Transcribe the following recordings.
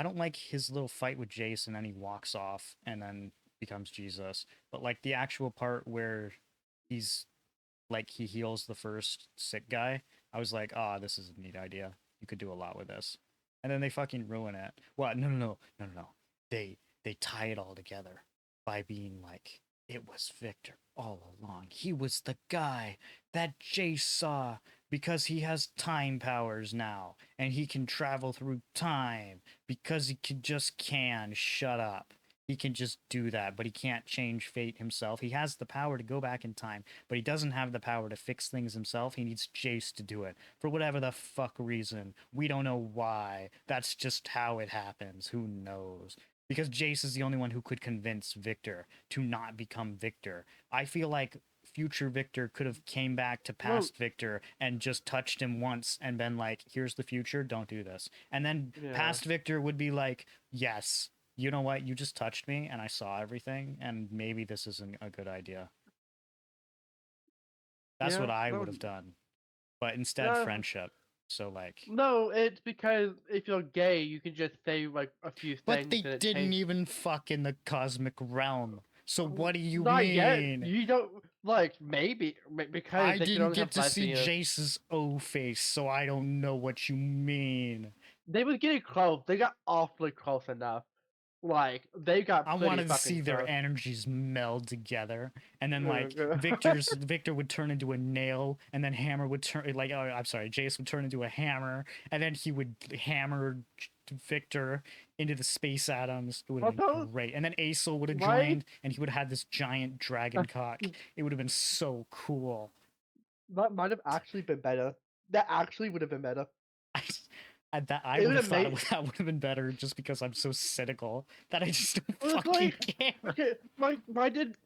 I don't like his little fight with Jayce and then he walks off and then becomes Jesus. But like the actual part where he's like he heals the first sick guy, I was like, ah, this is a neat idea. You could do a lot with this. And then they fucking ruin it. What? No. They tie it all together by being like, it was Viktor all along. He was the guy that Jayce saw because he has time powers now and he can travel through time because he can shut up. He can just do that, but he can't change fate himself. He has the power to go back in time, but he doesn't have the power to fix things himself. He needs Jayce to do it for whatever the fuck reason. We don't know why. That's just how it happens. Who knows? Because Jayce is the only one who could convince Viktor to not become Viktor. I feel like future Viktor could have came back to past Viktor and just touched him once and been like, here's the future, don't do this. And then past Viktor would be like, yes, you know what, you just touched me and I saw everything and maybe this isn't a good idea. That's what I would have done. But instead, friendship. So like, no, it's because if you're gay, you can just say like a few things. but they didn't even fuck in the cosmic realm. So what do you Not mean? Yet. You don't like maybe because I didn't get to see Jayce's O face, so I don't know what you mean. They were getting close. They got awfully close enough. Like they got. I wanted to see their energies meld together, and then like Viktor would turn into a nail, and then Hammer would turn like I'm sorry, Jayce would turn into a hammer, and then he would hammer Viktor into the space atoms. It would have been great. And then Aesol would have joined, and he would have had this giant dragon cock. It would have been so cool. That might have actually been better. That actually would have been better. I would have thought that would have been better just because I'm so cynical that I just don't fucking care. Okay, why did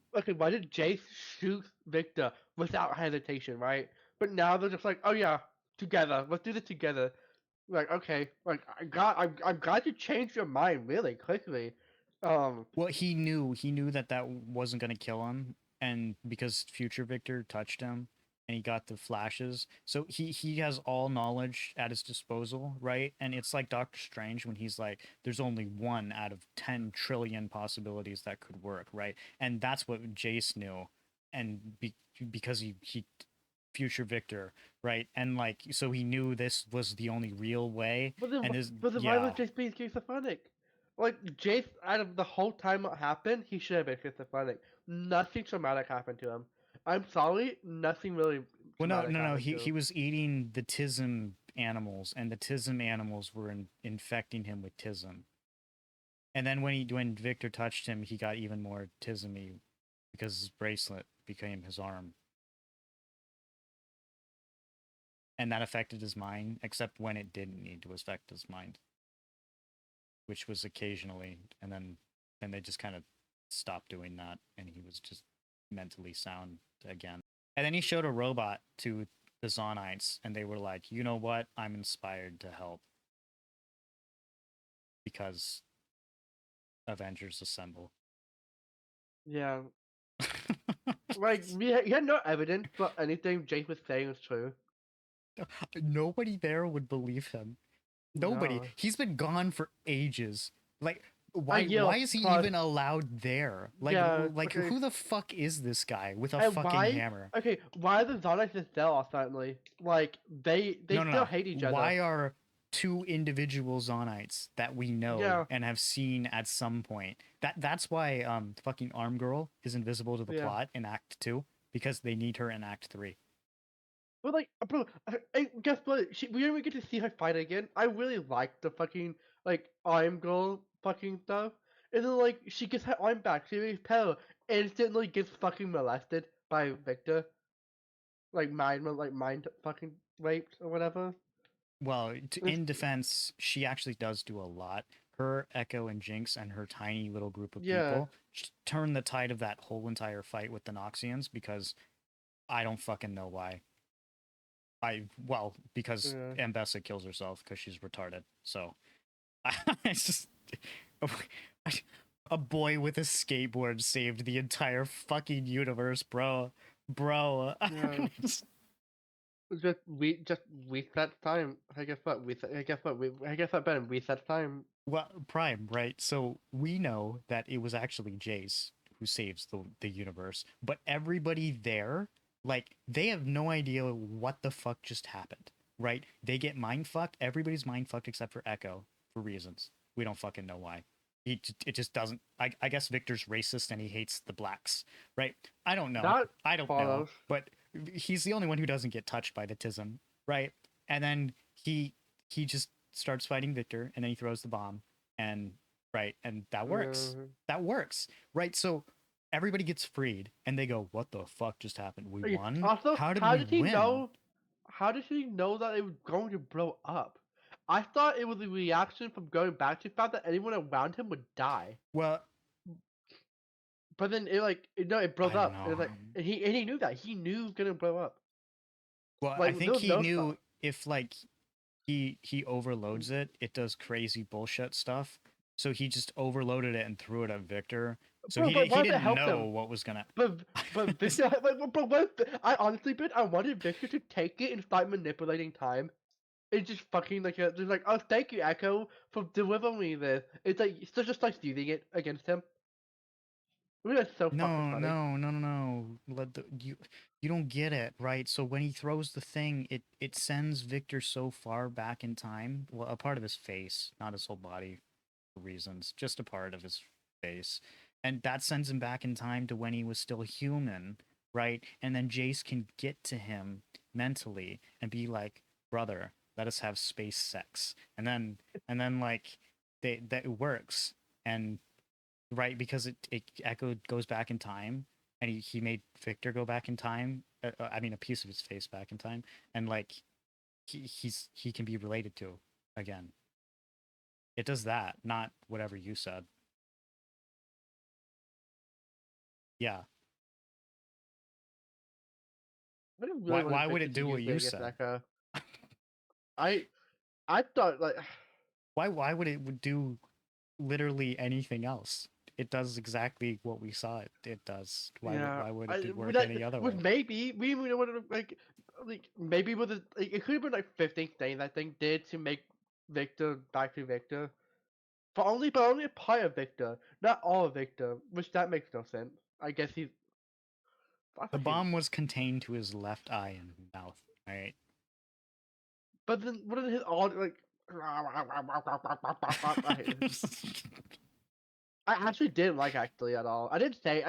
Jayce shoot Viktor without hesitation, right? But now they're just like, oh yeah, together. Let's do this together. Like, okay, like I'm glad you changed your mind really quickly. Well, he knew that wasn't gonna kill him, and because future Viktor touched him, and he got the flashes, so he has all knowledge at his disposal, right? And it's like Doctor Strange when he's like, there's only 1 out of 10 trillion possibilities that could work, right? And that's what Jayce knew, and because he future Viktor, right? And like, so he knew this was the only real way. But then, and why was Jayce being schizophrenic? Like Jayce, out of the whole time what happened, he should have been schizophrenic. Nothing traumatic happened to him. I'm sorry, nothing really. Well, no. He was eating the Tism animals, and the Tism animals were infecting him with Tism. And then when Viktor touched him, he got even more Tismy because his bracelet became his arm. And that affected his mind, except when it didn't need to affect his mind, which was occasionally, and then they just kind of stopped doing that, and he was just mentally sound again. And then he showed a robot to the Zonites, and they were like, you know what? I'm inspired to help. Because Avengers Assemble. Yeah. Like, we had no evidence, but anything Jayce was saying was true. Nobody there would believe him. Nobody. No. He's been gone for ages. Like, why is he even allowed there? Like, okay. Who the fuck is this guy with a fucking hammer? Okay, why are the Zonites still suddenly? Like, they still hate each other. Why are 2 individual Zonites that we know and have seen at some point? That's why fucking Arm Girl is invisible to the plot in Act 2, because they need her in Act 3. But like, bro, guess what? We didn't even get to see her fight again. I really liked the fucking like Arm Girl fucking stuff, and then like she gets her arm back, she repels, instantly gets fucking molested by Viktor, like mind fucking raped or whatever. Well, in defense, she actually does do a lot. Her, Ekko, and Jinx, and her tiny little group of people turn the tide of that whole entire fight with the Noxians, because I don't fucking know why. Because Ambessa kills herself because she's retarded. So it's just a boy with a skateboard saved the entire fucking universe, bro. Yeah. Just reset time. I guess what Ben reset time. Well, Prime, right? So we know that it was actually Jayce who saves the universe, but everybody there, like, they have no idea what the fuck just happened, right? They get mind fucked. Everybody's mind fucked except for Ekko for reasons we don't fucking know why. It just doesn't. I guess Victor's racist and he hates the blacks, right? I don't know. That I don't know, follows. but he's the only one who doesn't get touched by the tism, right? And then he just starts fighting Victor, and then he throws the bomb, and right, and that works. Uh, That works, right? So everybody gets freed, and they go, "What the fuck just happened? We okay, won? also, How did how we did he win?" know? How did he know that it was going to blow up? I thought it was a reaction from going back to the fact that anyone around him would die. Well, But then it blew I don't up. It know. was like, and he knew that. He knew it was gonna blow up. Well, I Like there think was he no knew stop. if like he overloads it, it does crazy bullshit stuff. So he just overloaded it and threw it at Victor. So Bro, but he what if it didn't helped know him? what was gonna. But but Victor, like, but what if, I honestly, bit I wanted Victor to take it and start manipulating time. It's just fucking just like, oh, thank you, Echo, for delivering me this. It's like still just like using it against him. I mean, that's so fucking No, funny. no, no, no, no. You don't get it, right? So when he throws the thing, it sends Victor so far back in time. Well, a part of his face, not his whole body for reasons, just a part of his face. And that sends him back in time to when he was still human, right? And then Jace can get to him mentally and be like, "Brother, let us have space sex." And then like that it works. And right, because it Echo goes back in time, and he made Victor go back in time. I mean, a piece of his face back in time, and like he can be related to again. It does that, not whatever you said. Yeah. I really Why wanted why would Victor it to do what use it you against said? Echo. I I thought like Why would it would do literally anything else? It does exactly what we saw it does. yeah, Why would I it would work like any other was way? maybe we even would have like maybe with it could have been like 15 things I think did to make Victor back to Victor. But only a part of Victor, not all of Victor, which that makes no sense. I guess he's I The thought he, bomb was contained to his left eye and mouth, right? but then what is his all like? I hate it. I actually didn't like actually at all. I didn't say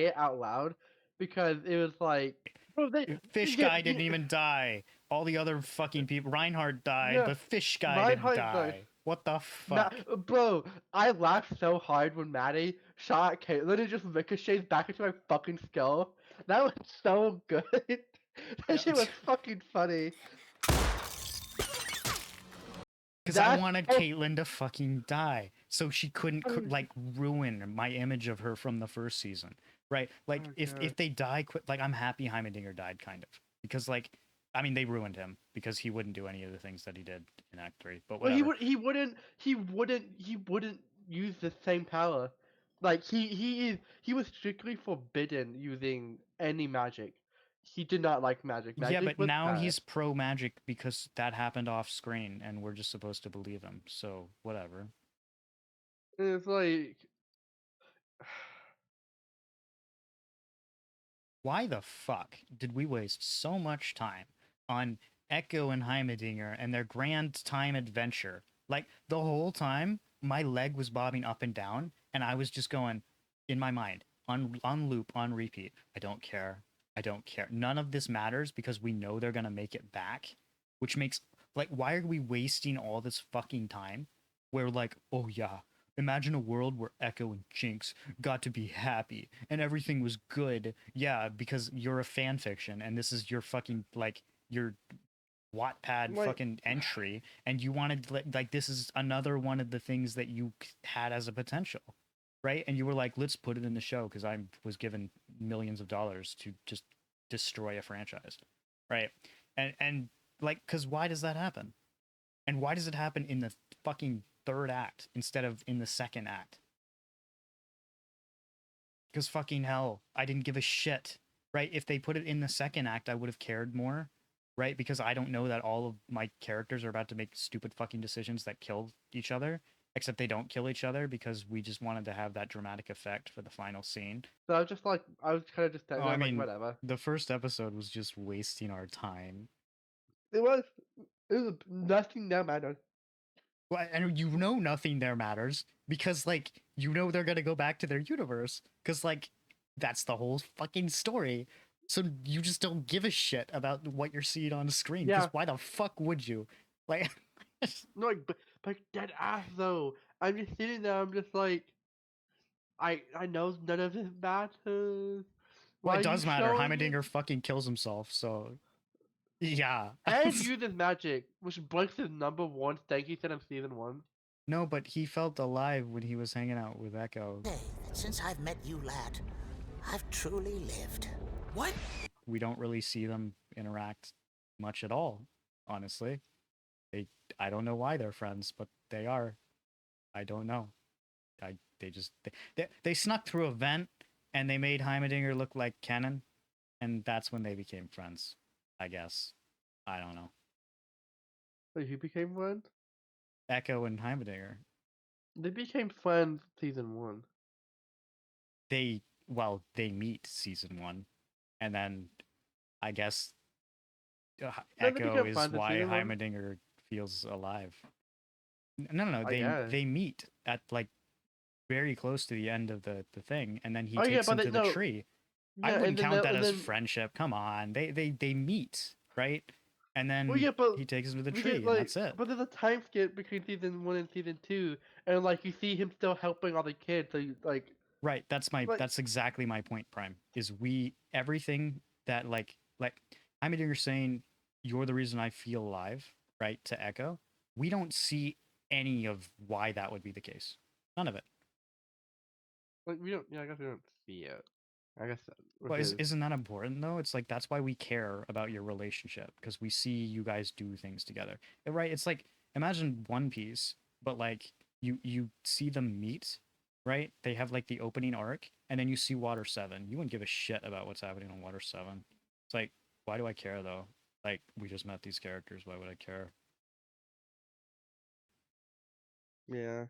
it out loud because it was like, bro, Fish yeah, guy didn't even die. All the other fucking people. Reinhardt died, yeah, but fish guy didn't Reinhardt died. die. What the fuck? Bro, I laughed so hard when Maddie shot at Caitlyn and just ricochets back into my fucking skull. That was so good. That Yeah. shit was fucking funny. Because I That's wanted so Caitlyn to fucking die, so she couldn't funny. like ruin my image of her from the first season, right? Like Oh if god. they die, quick, like I'm happy Heimerdinger died, kind of, because like I mean they ruined him because he wouldn't do any of the things that he did in Act Three, but Well, whatever. he wouldn't use the same power. Like he was strictly forbidden using any magic. He did not like magic. Yeah, Magic but was now bad. he's pro magic because that happened off screen, and we're just supposed to believe him. So whatever. And it's like Why the fuck did we waste so much time on Echo and Heimerdinger and their grand time adventure? Like the whole time, my leg was bobbing up and down, and I was just going in my mind on loop, on repeat. I don't care. I don't care. None of this matters because we know they're gonna make it back, which makes like why are we wasting all this fucking time? Where like, oh yeah, imagine a world where Echo and Jinx got to be happy and everything was good. Yeah, because you're a fan fiction and this is your fucking like your Wattpad like fucking entry, and you wanted like this is another one of the things that you had as a potential, right? And you were like, let's put it in the show because I was given millions of dollars to just destroy a franchise, right? And like, because why does that happen? And why does it happen in the fucking third act instead of in the second act? Because fucking hell, I didn't give a shit, right? If they put it in the second act, I would have cared more, right? Because I don't know that all of my characters are about to make stupid fucking decisions that kill each other. except they don't kill each other because we just wanted to have that dramatic effect for the final scene. So I was just like, I was kind of just Oh, there, I like, mean, whatever. the first episode was just wasting our time. It was, nothing that mattered. Well, and you know nothing there matters because like you know they're gonna go back to their universe because like that's the whole fucking story. So you just don't give a shit about what you're seeing on the screen because Yeah. why the fuck would you? Like, No, like, but dead ass though. I'm just sitting there. I'm just like, I know none of this matters. well, Why it are you does matter. showing it? Heimerdinger fucking kills himself, so yeah. And uses magic, which breaks his #1 stanky set of season 1. No, but he felt alive when he was hanging out with Ekko. Hey, since I've met you, lad, I've truly lived. What? We don't really see them interact much at all, honestly. I don't know why they're friends, but they are. I don't know. They snuck through a vent and they made Heimerdinger look like Kennen, and that's when they became friends. I guess. I don't know. Wait, who became friends? Ekko and Heimerdinger. They became friends season 1. They meet season 1, and then I guess No, they Ekko became is friends in why season 1. Heimerdinger feels alive. No. I guess. They meet at like very close to the end of the thing, and then he Oh, yeah, takes but him they- to the no. tree. Yeah, I and wouldn't then count they- that and as then- friendship. Come on, they meet, right? And then Well, yeah, but he takes him to the we tree, get, and like, that's it. but there's a time skip between season 1 and season 2, and like you see him still helping all the kids. So you, like, Right. That's like, that's exactly my point, Prime. Is we everything that like Heimerdinger saying you're the reason I feel alive, right? To Ekko, we don't see any of why that would be the case. None of it. we don't. Yeah, I guess we don't see it. I guess. Well, isn't that important though? It's like that's why we care about your relationship because we see you guys do things together, right? It's like imagine One Piece, but like you see them meet, right? They have like the opening arc, and then you see Water 7. You wouldn't give a shit about what's happening on Water 7. It's like, why do I care though? Like we just met these characters. Why would I care? Yeah.